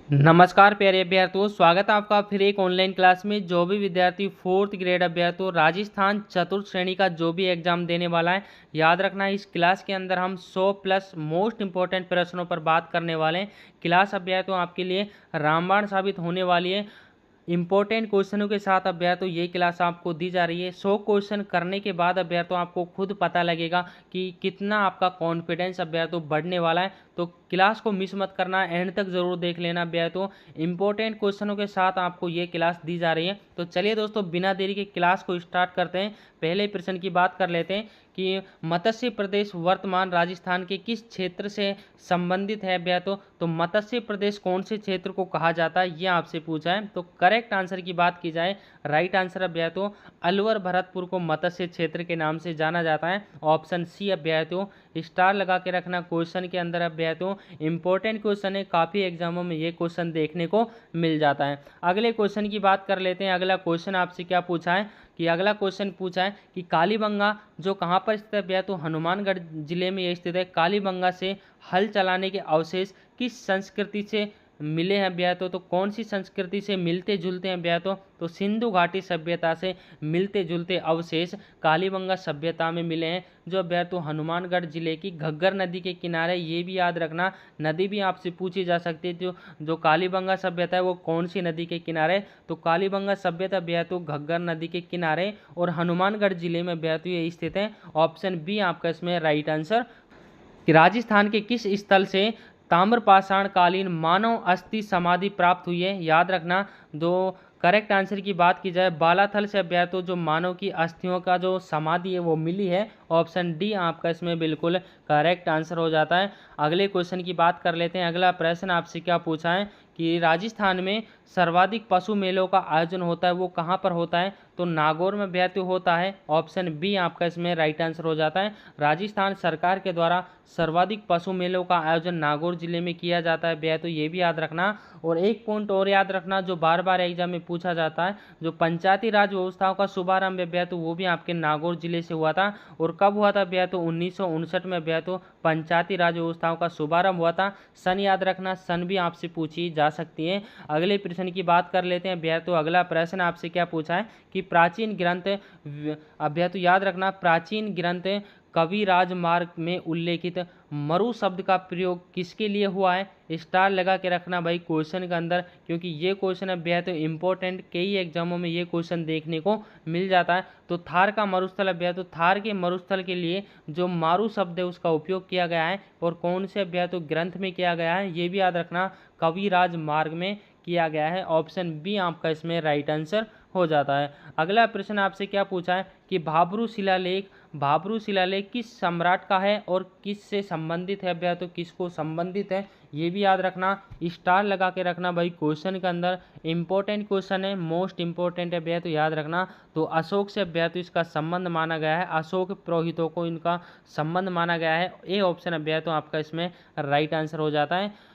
नमस्कार प्यारे अभ्यर्थियों, स्वागत है आपका फिर एक ऑनलाइन क्लास में। जो भी विद्यार्थी फोर्थ ग्रेड अभ्यर्थियों राजस्थान चतुर्थ श्रेणी का जो भी एग्जाम देने वाला है, याद रखना इस क्लास के अंदर हम 100 प्लस मोस्ट इंपॉर्टेंट प्रश्नों पर बात करने वाले हैं। क्लास अभ्यर्थियों आपके लिए रामबाण साबित होने वाली है। इंपॉर्टेंट क्वेश्चनों के साथ अभ्यर्थियों ये क्लास आपको दी जा रही है। 100 क्वेश्चन करने के बाद अभ्यर्थियों आपको खुद पता लगेगा कि कितना आपका कॉन्फिडेंस अभ्यर्थियों बढ़ने वाला है। तो क्लास को मिस मत करना, एंड तक जरूर देख लेना अभ्यर्थियों। इंपॉर्टेंट क्वेश्चनों के साथ आपको ये क्लास दी जा रही है। तो चलिए दोस्तों, बिना देरी के क्लास को स्टार्ट करते हैं। पहले प्रश्न की बात कर लेते हैं कि मत्स्य प्रदेश वर्तमान राजस्थान के किस क्षेत्र से संबंधित है अभ्यर्थियों। तो मत्स्य प्रदेश कौन से क्षेत्र को कहा जाता है, ये आपसे पूछा है। तो करेक्ट आंसर की बात की जाए, राइट आंसर अभ्यर्थियों अलवर भरतपुर को मत्स्य क्षेत्र के नाम से जाना जाता है। ऑप्शन सी अभ्यर्थियों, स्टार लगा के रखना क्वेश्चन के अंदर अभ्यर्थियों। इंपॉर्टेंट क्वेश्चन है, काफ़ी एग्जामों में ये क्वेश्चन देखने को मिल जाता है। अगले क्वेश्चन की बात कर लेते हैं। अगला क्वेश्चन आपसे क्या पूछा है कि अगला क्वेश्चन पूछा है कि कालीबंगा जो कहाँ पर स्थित है अभ्यर्थियों, हनुमानगढ़ जिले में ये स्थित है। कालीबंगा से हल चलाने के अवशेष किस संस्कृति से मिले हैं अभ्यर्थियों। तो कौन सी संस्कृति से मिलते जुलते हैं अभ्यर्थियों। तो सिंधु घाटी सभ्यता से मिलते जुलते अवशेष कालीबंगा सभ्यता में मिले हैं, जो अभ्यर्थियों हनुमानगढ़ जिले की घग्गर नदी के किनारे। ये भी याद रखना, नदी भी आपसे पूछी जा सकती है। जो कालीबंगा सभ्यता है वो कौन सी नदी के किनारे। तो कालीबंगा सभ्यता अभ्यर्थियों घग्गर नदी के किनारे और हनुमानगढ़ जिले में अभ्यर्थियों ये स्थित है। ऑप्शन बी आपका इसमें राइट आंसर। कि राजस्थान के किस स्थल से ताम्रपाषाण कालीन मानव अस्थि समाधि प्राप्त हुई है। याद रखना, दो करेक्ट आंसर की बात की जाए बालाथल से अभ्यर्थियों जो मानव की अस्थियों का जो समाधि है वो मिली है। ऑप्शन डी आपका इसमें बिल्कुल करेक्ट आंसर हो जाता है। अगले क्वेश्चन की बात कर लेते हैं। अगला प्रश्न आपसे क्या पूछा है कि राजस्थान में सर्वाधिक पशु मेलों का आयोजन होता है वो कहाँ पर होता है। तो नागौर में अभ्यर्थियों होता है। ऑप्शन बी आपका इसमें राइट आंसर हो जाता है। राजस्थान सरकार के द्वारा सर्वाधिक पशु मेलों का आयोजन नागौर जिले में किया जाता है अभ्यर्थियों, ये भी याद रखना। और एक पॉइंट और याद रखना जो बार बार एग्जाम में पूछा जाता है, जो पंचायती राज व्यवस्थाओं का शुभारंभ अभ्यर्थियों वो भी आपके नागौर जिले से हुआ था। और कब हुआ था अभ्यर्थियों, 1959 में अभ्यर्थियों पंचायती राज व्यवस्थाओं का शुभारंभ हुआ था। सन याद रखना, सन भी आपसे पूछी जा सकती है। अगले प्रश्न की बात कर लेते हैं अभ्यर्थियों। अगला प्रश्न आपसे क्या पूछा है कि प्राचीन ग्रंथ अभ्यर्थियों याद रखना, प्राचीन ग्रंथ कवि राजमार्ग में उल्लेखित मरु शब्द का प्रयोग किसके लिए हुआ है। स्टार लगा के रखना भाई क्वेश्चन के अंदर, क्योंकि ये क्वेश्चन अभ्यर्थियों इंपॉर्टेंट, कई एग्जामों में ये क्वेश्चन देखने को मिल जाता है। तो थार का मरुस्थल अभ्यर्थियों, थार के मरुस्थल के लिए जो मारू शब्द है उसका उपयोग किया गया है और कौन से अभ्यर्थियों ग्रंथ में किया गया है, ये भी याद रखना, कविराज मार्ग में किया गया है। ऑप्शन बी आपका इसमें राइट आंसर हो जाता है। अगला प्रश्न आपसे क्या पूछा है कि भाबरू शिलालेख किस सम्राट का है और किस से संबंधित है अभ्यर्थियों, किसको संबंधित है, ये भी याद रखना। स्टार लगा के रखना भाई क्वेश्चन के अंदर, इंपॉर्टेंट क्वेश्चन है, मोस्ट इंपॉर्टेंट अभ्यर्थियों याद रखना। तो अशोक से अभ्यर्थियों इसका संबंध माना गया है, अशोक पुरोहितों को इनका संबंध माना गया है। ए ऑप्शन अभ्यर्थियों आपका इसमें राइट आंसर हो जाता है।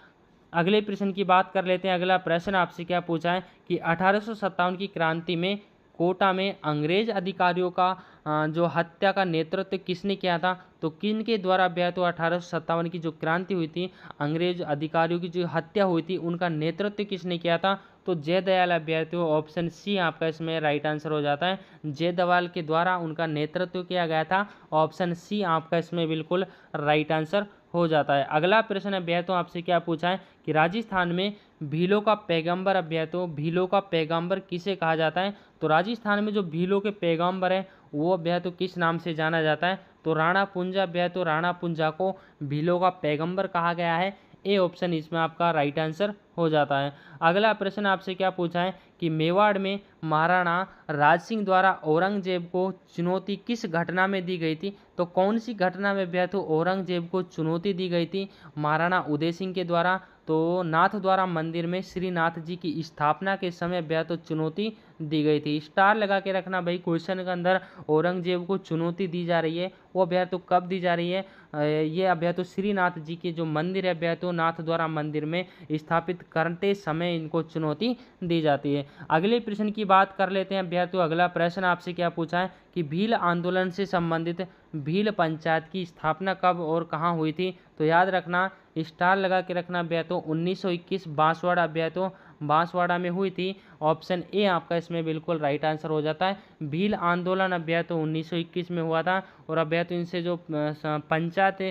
अगले प्रश्न की बात कर लेते हैं। अगला प्रश्न आपसे क्या पूछा है कि 1857 की क्रांति में कोटा में अंग्रेज अधिकारियों का जो हत्या का नेतृत्व किसने किया था। तो किन के द्वारा अभ्यर्थियों 1857 की जो क्रांति हुई थी, अंग्रेज अधिकारियों की जो हत्या हुई थी, उनका नेतृत्व किसने किया था। तो जयदयाल अभ्यर्थियों, ऑप्शन सी आपका इसमें राइट आंसर हो जाता है। जयदयाल के द्वारा उनका नेतृत्व किया गया था। ऑप्शन सी आपका इसमें बिल्कुल राइट आंसर हो जाता है। अगला प्रश्न अभ्यर्थियों आपसे क्या पूछा है कि राजस्थान में भीलों का पैगंबर अभ्यर्थियों, भीलों का पैगंबर किसे कहा जाता है। तो राजस्थान में जो भीलों के पैगंबर है वो अभ्यर्थियों किस नाम से जाना जाता है। तो राणा पुंजा अभ्यर्थियों, राणा पुंजा को भीलों का पैगंबर कहा गया है। ए ऑप्शन इसमें आपका राइट आंसर हो जाता है। अगला प्रश्न आपसे क्या पूछा है कि मेवाड़ में महाराणा राज सिंह द्वारा औरंगजेब को चुनौती किस घटना में दी गई थी। तो कौन सी घटना में अभ्यर्थियों औरंगजेब को चुनौती दी गई थी। महाराणा उदय सिंह के द्वारा, तो नाथ द्वारा मंदिर में श्रीनाथ जी की स्थापना के समय अभ्यर्थियों चुनौती दी गई थी। स्टार लगा के रखना भाई क्वेश्चन के अंदर, औरंगजेब को चुनौती दी जा रही है, वो अभ्यर्थियों कब दी जा रही है। ये अभ्यर्थियों श्रीनाथ जी के जो मंदिर है अभ्यर्थियों नाथ द्वारा मंदिर में स्थापित करते समय इनको चुनौती दी जाती है। अगले प्रश्न की बात कर लेते हैं अभ्यर्थियों। अगला प्रश्न आपसे क्या पूछा है कि भील आंदोलन से संबंधित भील पंचायत की स्थापना कब और कहाँ हुई थी। तो याद रखना स्टार लगा के रखना अभ्यर्थों 1921 बांसवाड़ा अभ्यर्थों बांसवाड़ा में हुई थी। ऑप्शन ए आपका इसमें बिल्कुल राइट आंसर हो जाता है। भील आंदोलन अभ्यर्थों 1921 में हुआ था और अभ्यर्थों इनसे जो पंचायत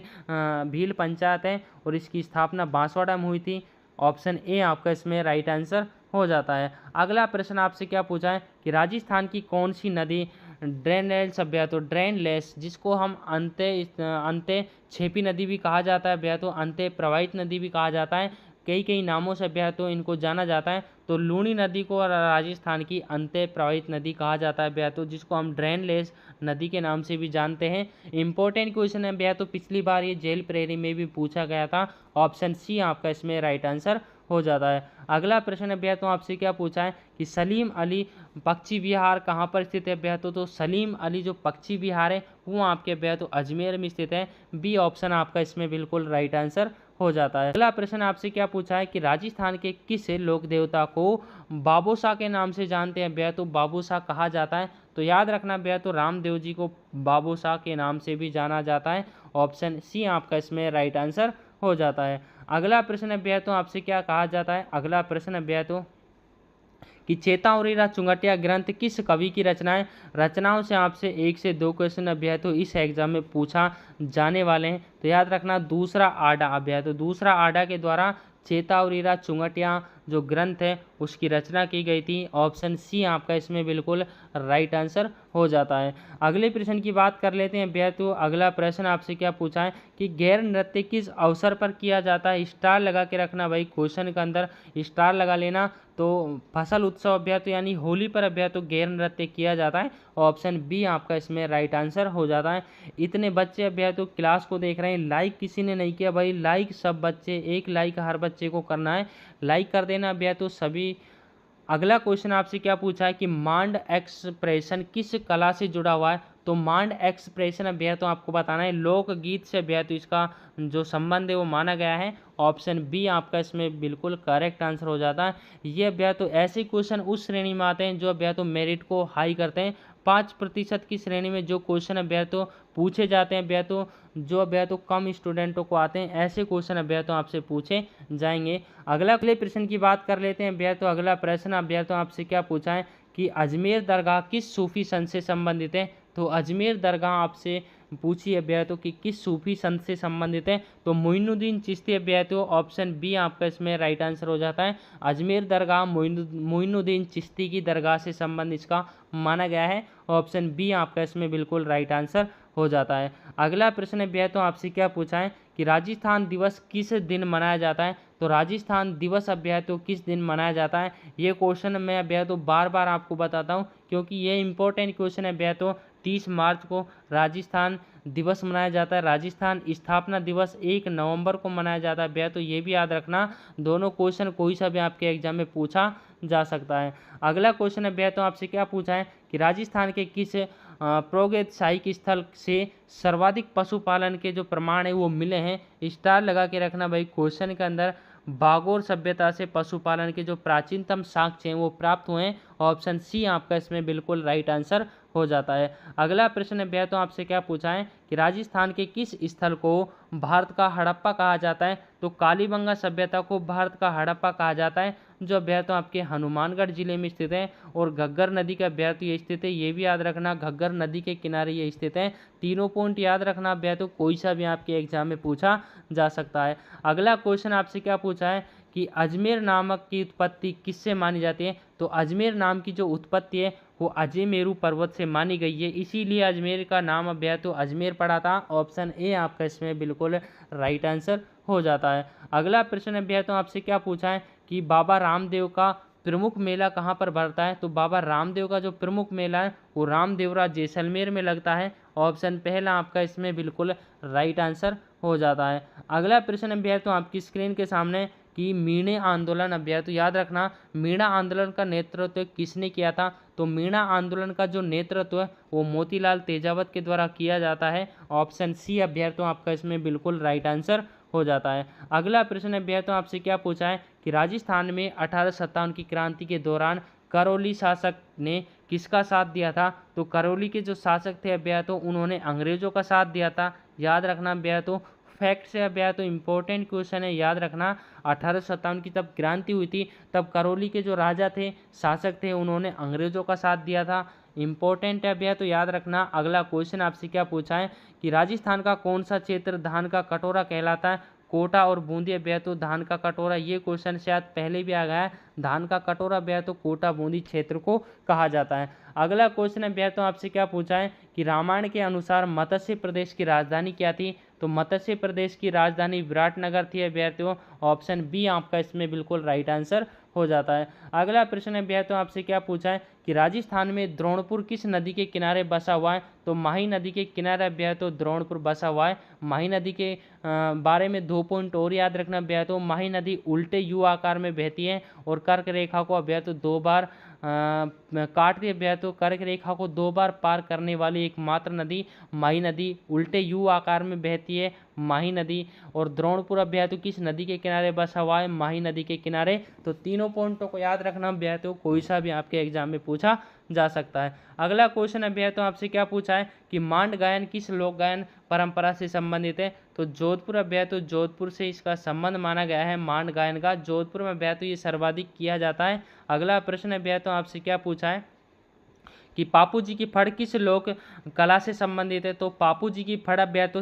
भील पंचायत है और इसकी स्थापना बांसवाड़ा में हुई थी। ऑप्शन ए आपका इसमें राइट आंसर हो जाता है। अगला प्रश्न आपसे क्या पूछा है कि राजस्थान की कौन सी नदी ड्रेनलेस अभ्यर्थों ड्रेनलेस जिसको हम अंत्य छेपी नदी भी कहा जाता है अभ्यर्थों, अंत्य प्रवाहित नदी भी कहा जाता है, कई कई नामों से अभ्यर्थों इनको जाना जाता है। तो लूनी नदी को राजस्थान की अंत्य प्रवाहित नदी कहा जाता है अभ्यर्थों, जिसको हम ड्रेनलेस नदी के नाम से भी जानते हैं। इंपॉर्टेंट क्वेश्चन है अभ्यर्थों, पिछली बार ये जेल प्रेरी में भी पूछा गया था। ऑप्शन सी आपका इसमें राइट आंसर हो जाता है। अगला प्रश्न अभ्यर्थों आपसे क्या पूछा है कि सलीम अली पक्षी विहार कहाँ पर स्थित है अभ्यर्थों। तो सलीम अली जो पक्षी विहार है वो आपके अभ्यर्थों अजमेर में स्थित है। बी ऑप्शन आपका इसमें बिल्कुल राइट आंसर हो जाता है। अगला प्रश्न आपसे क्या पूछा है कि राजस्थान के किस लोक देवता को बाबोसा के नाम से जानते हैं अभ्यर्थों, बाबोसा कहा जाता है। तो याद रखना अभ्यर्थों रामदेव जी को बाबोसा के नाम से भी जाना जाता है। ऑप्शन सी आपका इसमें राइट आंसर हो जाता है। अगला प्रश्न अभ्यर्थों आपसे क्या कहा जाता है, अगला प्रश्न अभ्यर्थों कि चेतावनी चुंगटिया ग्रंथ किस कवि की रचनाओं से आपसे 1 से 2 क्वेश्चन अभ्यर्थों इस एग्जाम में पूछा जाने वाले हैं। तो याद रखना दूसरा आडा अभ्यर्थों, दूसरा आडा के द्वारा चेतावनी चुंगटिया जो ग्रंथ है उसकी रचना की गई थी। ऑप्शन सी आपका इसमें बिल्कुल राइट आंसर हो जाता है। अगले प्रश्न की बात कर लेते हैं अभ्यर्थों। अगला प्रश्न आपसे क्या पूछा है कि गैर नृत्य किस अवसर पर किया जाता है। स्टार लगा के रखना भाई, क्वेश्चन के अंदर स्टार लगा लेना। तो फसल उत्सव अभ्यर्थों यानी होली पर अभ्यर्थों गैर नृत्य किया जाता है। ऑप्शन बी आपका इसमें राइट आंसर हो जाता है। इतने बच्चे अभ्यर्थों क्लास को देख रहे हैं, लाइक किसी ने नहीं किया भाई, लाइक सब बच्चे, एक लाइक हर बच्चे को करना है, लाइक कर देना अभ्यर्थों सभी। अगला क्वेश्चन आपसे क्या पूछा है कि मांड एक्सप्रेशन किस कला से जुड़ा हुआ है। तो मांड एक्सप्रेशन अभ्यर्थों आपको बताना है लोकगीत से अभ्यर्थों इसका जो संबंध है वो माना गया है। ऑप्शन बी आपका इसमें बिल्कुल करेक्ट आंसर हो जाता है। ये अभ्यर्थों ऐसे क्वेश्चन उस श्रेणी में आते हैं जो अभ्यर्थों मेरिट को हाई करते हैं। 5% की श्रेणी में जो क्वेश्चन अभ्यर्थों पूछे जाते हैं अभ्यर्थों, जो अभ्यर्थों कम स्टूडेंटों को आते हैं, ऐसे क्वेश्चन अभ्यर्थों आपसे पूछे जाएंगे। अगले प्रश्न की बात कर लेते हैं अभ्यर्थों। अगला प्रश्न अभ्यर्थों आपसे क्या पूछा है कि अजमेर दरगाह किस सूफी संत से संबंधित है। तो अजमेर दरगाह आपसे पूछी अभ्यर्थों कि किस सूफी संत से संबंधित है। तो मोइनुद्दीन चिश्ती अभ्यर्थों, ऑप्शन बी आपका इसमें राइट आंसर हो जाता है। अजमेर दरगाह मोइनुद्दीन चिश्ती की दरगाह से संबंध इसका माना गया है। ऑप्शन बी आपका इसमें बिल्कुल राइट आंसर हो जाता है। अगला प्रश्न अभ्यर्थों आपसे क्या पूछा है कि राजस्थान दिवस किस दिन मनाया जाता है। तो राजस्थान दिवस अभ्यर्थों किस दिन मनाया जाता है। ये क्वेश्चन मैं अभ्यर्थों बार बार आपको बताता हूँ क्योंकि ये इंपॉर्टेंट क्वेश्चन है अभ्यर्थों। 30 मार्च को राजस्थान दिवस मनाया जाता है। राजस्थान स्थापना दिवस 1 नवंबर को मनाया जाता है अभ्यर्थों, ये भी याद रखना। दोनों क्वेश्चन कोई सा भी आपके एग्जाम में पूछा जा सकता है। अगला क्वेश्चन अभ्यर्थों आपसे क्या पूछा है कि राजस्थान के किस प्रागैतिहासिक स्थल से सर्वाधिक पशुपालन के जो प्रमाण है वो मिले हैं। स्टार लगा के रखना भाई, क्वेश्चन के अंदर बागोर सभ्यता से पशुपालन के जो प्राचीनतम साक्ष्य हैं वो प्राप्त हुए हैं। ऑप्शन सी आपका इसमें बिल्कुल राइट आंसर हो जाता है। अगला प्रश्न अभ्यर्थों आपसे क्या पूछा है कि राजस्थान के किस स्थल को भारत का हड़प्पा कहा जाता है। तो कालीबंगा सभ्यता को भारत का हड़प्पा कहा जाता है, जो अभ्यर्थों आपके हनुमानगढ़ जिले में स्थित है। और घग्गर नदी का अभ्यर्थी ये स्थित है, ये भी याद रखना, घग्गर नदी के किनारे ये स्थित है। तीनों पॉइंट याद रखना अभ्यर्थों, कोई सा भी आपके एग्जाम में पूछा जा सकता है। अगला क्वेश्चन आपसे क्या पूछा है कि अजमेर नामक की उत्पत्ति किससे मानी जाती है। तो अजमेर नाम की जो उत्पत्ति है वो अजयमेरु पर्वत से मानी गई है, इसीलिए अजमेर का नाम अभ्यर्थों अजमेर पड़ा था। ऑप्शन ए आपका इसमें बिल्कुल राइट आंसर हो जाता है। अगला प्रश्न अभ्यर्थों आपसे क्या पूछा है कि बाबा रामदेव का प्रमुख मेला कहाँ पर भरता है। तो बाबा रामदेव का जो प्रमुख मेला है वो रामदेवरा जैसलमेर में लगता है। ऑप्शन पहला आपका इसमें बिल्कुल राइट आंसर हो जाता है। अगला प्रश्न अभ्यर्थों आपकी स्क्रीन के सामने कि मीणे आंदोलन अभ्यर्थी याद रखना, मीणा आंदोलन का नेतृत्व किसने किया था। तो मीणा आंदोलन का जो नेतृत्व है वो मोतीलाल तेजावत के द्वारा किया जाता है। ऑप्शन सी अभ्यर्थियों आपका इसमें बिल्कुल राइट आंसर हो जाता है। अगला प्रश्न अभ्यर्थियों आपसे क्या पूछा है कि राजस्थान में 1857 की क्रांति के दौरान करौली शासक ने किसका साथ दिया था। तो करौली के जो शासक थे अभ्यर्थियों उन्होंने अंग्रेजों का साथ दिया था। याद रखना अभ्यर्थियों, फैक्ट से अभ्यास, तो इंपॉर्टेंट क्वेश्चन है, याद रखना। 1857 की तब क्रांति हुई थी, तब करौली के जो राजा थे, शासक थे, उन्होंने अंग्रेजों का साथ दिया था। इंपॉर्टेंट है भैया, तो याद रखना। अगला क्वेश्चन आपसे क्या पूछा है कि राजस्थान का कौन सा क्षेत्र धान का कटोरा कहलाता है? कोटा और बूंदी भैया, तो धान का कटोरा, ये क्वेश्चन शायद पहले भी आ गया है। धान का कटोरा भैया तो कोटा बूंदी क्षेत्र को कहा जाता है। अगला क्वेश्चन है भैया, तो आपसे क्या पूछा है कि रामायण के अनुसार मत्स्य प्रदेश की राजधानी क्या थी? तो मत्स्य प्रदेश की राजधानी विराटनगर थी अभ्यर्थियों। ऑप्शन बी आपका इसमें बिल्कुल राइट आंसर हो जाता है। अगला प्रश्न है भैया, तो आपसे क्या पूछा है कि राजस्थान में द्रोणपुर किस नदी के किनारे बसा हुआ है? तो माही नदी के किनारे भैया तो द्रोणपुर बसा हुआ है। माही नदी के बारे में 2 पॉइंट और याद रखना भैया, तो माही नदी उल्टे यू आकार में बहती है और कर्क रेखा को भैया तो 2 बार काटती है भैया, तो कर्क रेखा को 2 बार पार करने वाली एकमात्र नदी माही नदी उल्टे यू आकार में बहती है माही नदी। और द्रोणपुर भैया तो किस नदी के किनारे बसा हुआ है? माही नदी के किनारे। तो तीनों पॉइंटों को याद रखना भैया, तो कोई सा भी आपके एग्जाम में पूछा जा सकता है। अगला क्वेश्चन है भैया, तो आपसे क्या पूछा है कि मांड गायन किस लोक गायन परंपरा से संबंधित है? तो जोधपुर भैया, तो जोधपुर से इसका संबंध माना गया है मांड गायन का। जोधपुर में भैया तो ये सर्वाधिक किया जाता है। अगला प्रश्न है भैया, तो आपसे क्या पूछा है कि पापू जी की फड़ किस लोक कला से संबंधित है? तो पापू जी की फड़ भैया तो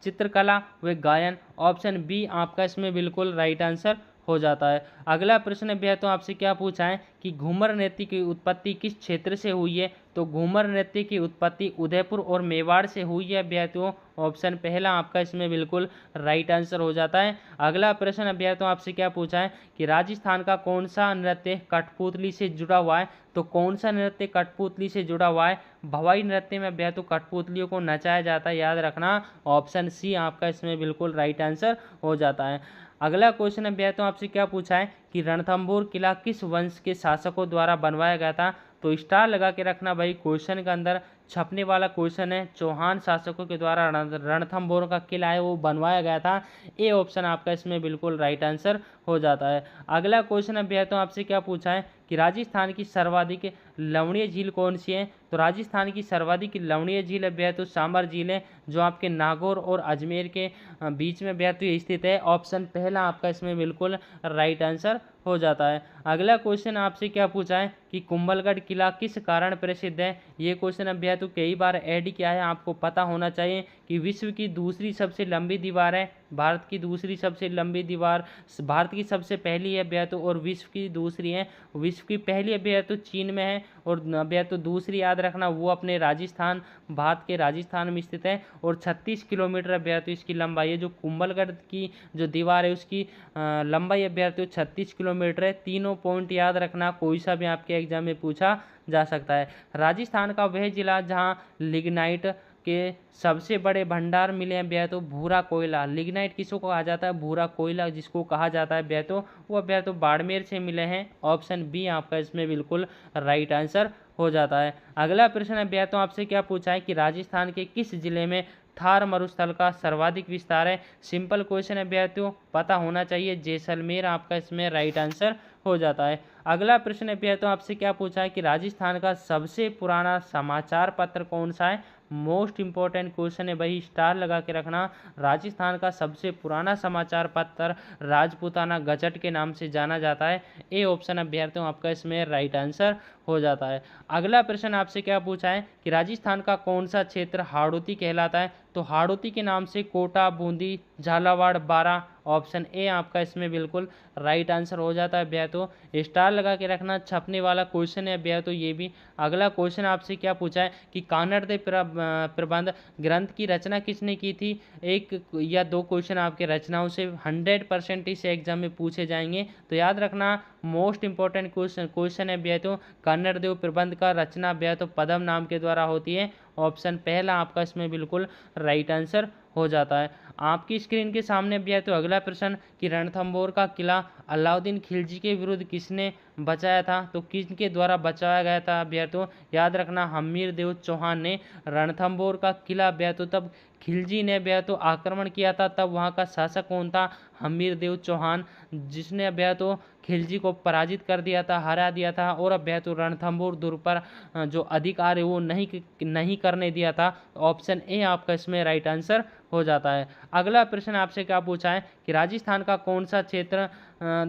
चित्रकला व गायन। ऑप्शन बी आपका इसमें बिल्कुल राइट आंसर हो जाता है। अगला प्रश्न भैया, तो आपसे क्या पूछा है कि घूमर नृत्य की उत्पत्ति किस क्षेत्र से हुई है? तो घूमर नृत्य की उत्पत्ति उदयपुर और मेवाड़ से हुई है भैया, तो ऑप्शन पहला आपका इसमें बिल्कुल राइट आंसर हो जाता है। अगला प्रश्न भैया, तो आपसे क्या पूछा है कि राजस्थान का कौन सा नृत्य कठपुतली से जुड़ा हुआ है? तो कौन सा नृत्य कठपुतली से जुड़ा हुआ है? भवाई नृत्य में भैया तो कठपुतलियों को नचाया जाता है, याद रखना। ऑप्शन सी आपका इसमें बिल्कुल राइट आंसर हो जाता है। अगला क्वेश्चन है भैया, तो आपसे क्या पूछा है कि रणथंभौर किला किस वंश के शासकों द्वारा बनवाया गया था? तो स्टार लगा के रखना भाई, क्वेश्चन के अंदर छपने वाला क्वेश्चन है। चौहान शासकों के द्वारा रणथंभौर का किला है वो बनवाया गया था। ए ऑप्शन आपका इसमें बिल्कुल राइट आंसर हो जाता है। अगला क्वेश्चन है भैया, तो आपसे क्या पूछा है कि राजस्थान की सर्वाधिक लवणीय झील कौन सी है? तो राजस्थान की सर्वाधिक लवणीय झील है भैया तो सांबर झील है, जो आपके नागौर और अजमेर के बीच में भैया तो ये स्थित है। ऑप्शन पहला आपका इसमें बिल्कुल राइट आंसर हो जाता है। अगला क्वेश्चन आपसे क्या पूछा है कि कुंभलगढ़ किला किस कारण प्रसिद्ध है? ये क्वेश्चन अब भैया तो कई बार ऐड किया है, आपको पता होना चाहिए कि विश्व की दूसरी सबसे लंबी दीवार है, भारत की दूसरी सबसे लंबी दीवार, भारत की सबसे पहली है भैया तो, और विश्व की दूसरी है। विश्व की पहली भैया तो चीन में है, और भैया तो दूसरी याद रखना वो अपने राजस्थान, भारत के राजस्थान में स्थित है, और 36 किलोमीटर भैया तो इसकी लंबाई है। जो कुंभलगढ़ की जो दीवार है उसकी लंबाई भैया तो 36 किलोमीटर है। तीनों पॉइंट याद रखना, कोई सा भी आपके एग्जाम में पूछा जा सकता है। राजस्थान का वह जिला जहां लिग्नाइट के सबसे बड़े भंडार मिले हैं भैया तो भूरा कोयला। लिग्नाइट किसको कहा जाता है? भूरा कोयला जिसको कहा जाता है भैया तो वो भैया तो बाड़मेर से मिले हैं। ऑप्शन बी आपका इसमें बिल्कुल राइट आंसर हो जाता है। अगला प्रश्न है भैया तो आपसे क्या पूछा है कि राजस्थान के किस जिले में थार मरुस्थल का सर्वाधिक विस्तार है? सिंपल क्वेश्चन है भैया तो पता होना चाहिए, जैसलमेर आपका इसमें राइट आंसर हो जाता है। अगला प्रश्न है भैया तो आपसे क्या पूछा है कि राजस्थान का सबसे पुराना समाचार पत्र कौन सा है? मोस्ट इंपॉर्टेंट क्वेश्चन है भाई, स्टार लगा के रखना। राजस्थान का सबसे पुराना समाचार पत्र राजपूताना गजट के नाम से जाना जाता है। ए ऑप्शन अभ्यर्थियों आपका इसमें राइट आंसर हो जाता है। अगला प्रश्न आपसे क्या पूछा है कि राजस्थान का कौन सा क्षेत्र हाड़ौती कहलाता है? तो हाड़ौती के नाम से कोटा, बूंदी, झालावाड़, बारां। ऑप्शन ए आपका इसमें बिल्कुल राइट आंसर हो जाता है भैया तो। स्टार लगा के रखना, छपने वाला क्वेश्चन है भैया तो ये भी। अगला क्वेश्चन आपसे क्या पूछा है कि कानड़ देव प्रबंध ग्रंथ की रचना किसने की थी? 1 या 2 क्वेश्चन आपके रचनाओं से 100% इस एग्जाम में पूछे जाएंगे, तो याद रखना मोस्ट इंपॉर्टेंट क्वेश्चन है भैया तो। कन्नड़ देव प्रबंध का रचना भैया तो पद्म नाम के द्वारा होती है। ऑप्शन पहला आपका इसमें बिल्कुल राइट आंसर हो जाता है। आपकी स्क्रीन के सामने भैया तो अगला प्रश्न कि रणथंभौर का किला अलाउद्दीन खिलजी के विरुद्ध किसने बचाया था? तो किसके द्वारा बचाया गया था भैया तो? याद रखना हमीर देव चौहान ने रणथंभौर का किला भैया तो तब खिलजी ने भैया तो आक्रमण किया था तब वहाँ का शासक कौन था? हमीरदेव चौहान, जिसने भैया तो खिलजी को पराजित कर दिया था, हरा दिया था और अब भैया तो रणथंभौर दुर्ग पर जो अधिकार है वो नहीं करने दिया था। ऑप्शन ए आपका इसमें राइट आंसर हो जाता है। अगला प्रश्न आपसे क्या पूछा है कि राजस्थान का कौन सा क्षेत्र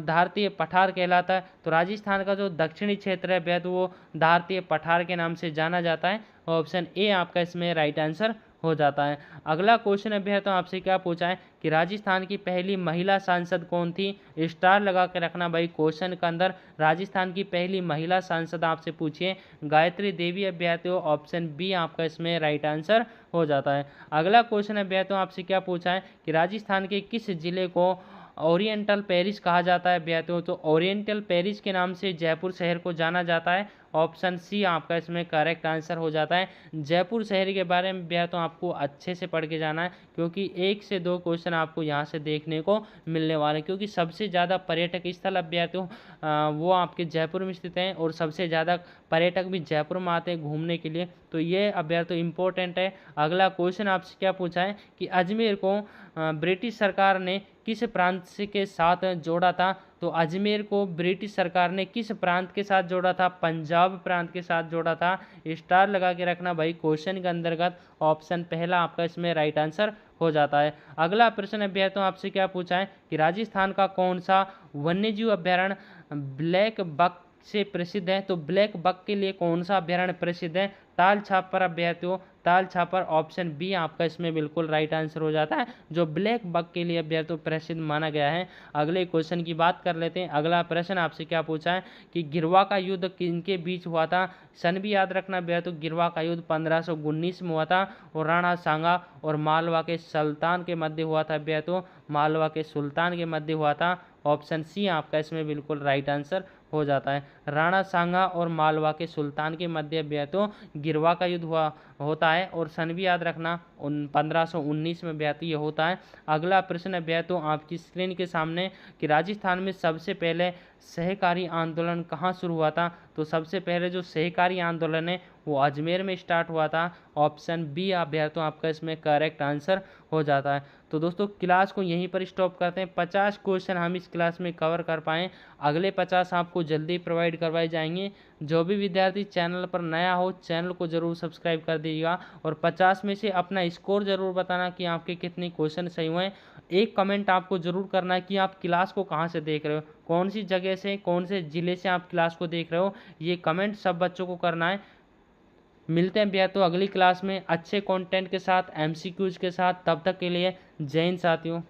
भारतीय पठार कहलाता है? तो राजस्थान का जो दक्षिणी क्षेत्र है भैया तो वो भारतीय पठार के नाम से जाना जाता है। ऑप्शन ए आपका इसमें राइट आंसर हो जाता है। अगला क्वेश्चन है भैया तो आपसे क्या पूछा है कि राजस्थान की पहली महिला सांसद कौन थी? स्टार लगा के रखना भाई क्वेश्चन के अंदर। राजस्थान की पहली महिला सांसद आपसे पूछिए गायत्री देवी है भैया तो ऑप्शन बी आपका इसमें राइट आंसर हो जाता है। अगला क्वेश्चन है भैया तो आपसे क्या पूछा है कि राजस्थान के किस जिले को ओरिएंटल पेरिस कहा जाता है भैया तो ओरिएंटल पेरिस के नाम से जयपुर शहर को जाना जाता है। ऑप्शन सी आपका इसमें करेक्ट आंसर हो जाता है। जयपुर शहर के बारे में भैया तो आपको अच्छे से पढ़ के जाना है क्योंकि 1 से 2 क्वेश्चन आपको यहाँ से देखने को मिलने वाले हैं, क्योंकि सबसे ज़्यादा पर्यटक स्थल अब भैया तो वो आपके जयपुर में स्थित हैं और सबसे ज़्यादा पर्यटक भी जयपुर में आते हैं घूमने के लिए, तो ये अब भैया तो इम्पोर्टेंट है। अगला क्वेश्चन आपसे क्या पूछा है कि अजमेर को ब्रिटिश सरकार ने किस प्रांत के साथ जोड़ा था? तो अजमेर को ब्रिटिश सरकार ने किस प्रांत के साथ जोड़ा था? पंजाब प्रांत के साथ जोड़ा था। स्टार लगा के रखना भाई क्वेश्चन के अंतर्गत। ऑप्शन पहला आपका इसमें राइट आंसर हो जाता है। अगला प्रश्न है भैया तो आपसे क्या पूछा है कि राजस्थान का कौन सा वन्यजीव अभ्यारण्य ब्लैक बक से प्रसिद्ध है? तो ब्लैक बक के लिए कौन सा अभ्यारण्य प्रसिद्ध है? ताल छापर अभ्यारण्य। ताल छापर ऑप्शन बी आपका इसमें बिल्कुल राइट आंसर हो जाता है, जो ब्लैक बक के लिए अभ्यारण्य तो प्रसिद्ध माना गया है। अगले क्वेश्चन की बात कर लेते हैं। अगला प्रश्न आपसे क्या पूछा है कि गिरवा का युद्ध किनके बीच हुआ था? सन भी याद रखना भैया तो गिरवा का युद्ध 1519 में हुआ था और राणा सांगा और मालवा के सुल्तान के मध्य हुआ था भैया तो मालवा के सुल्तान के मध्य हुआ था। ऑप्शन सी आपका इसमें बिल्कुल राइट आंसर हो जाता है। राणा सांगा और मालवा के सुल्तान के मध्य भैया तो गिरवा का युद्ध होता है और सन भी याद रखना 1519 में भैया तो ये होता है। अगला प्रश्न है भैया तो आपकी स्क्रीन के सामने कि राजस्थान में सबसे पहले सहकारी आंदोलन कहाँ शुरू हुआ था? तो सबसे पहले जो सहकारी आंदोलन है वो अजमेर में स्टार्ट हुआ था। ऑप्शन बी आप भैया तो आपका इसमें करेक्ट आंसर हो जाता है। तो दोस्तों क्लास को यहीं पर स्टॉप करते हैं। 50 क्वेश्चन हम इस क्लास में कवर कर पाएँ, अगले 50 आपको जल्दी प्रोवाइड करवाए जाएंगे। जो भी विद्यार्थी चैनल पर नया हो चैनल को जरूर सब्सक्राइब कर दीजिएगा और 50 में से अपना स्कोर जरूर बताना कि आपके कितने क्वेश्चन सही हुए हैं। एक कमेंट आपको जरूर करना है कि आप क्लास को कहाँ से देख रहे हो, कौन सी जगह से, कौन से ज़िले से आप क्लास को देख रहे हो, ये कमेंट सब बच्चों को करना है। मिलते हैं भैया तो अगली क्लास में अच्छे कंटेंट के साथ, MCQs के साथ। तब तक के लिए जय हिंद साथियों।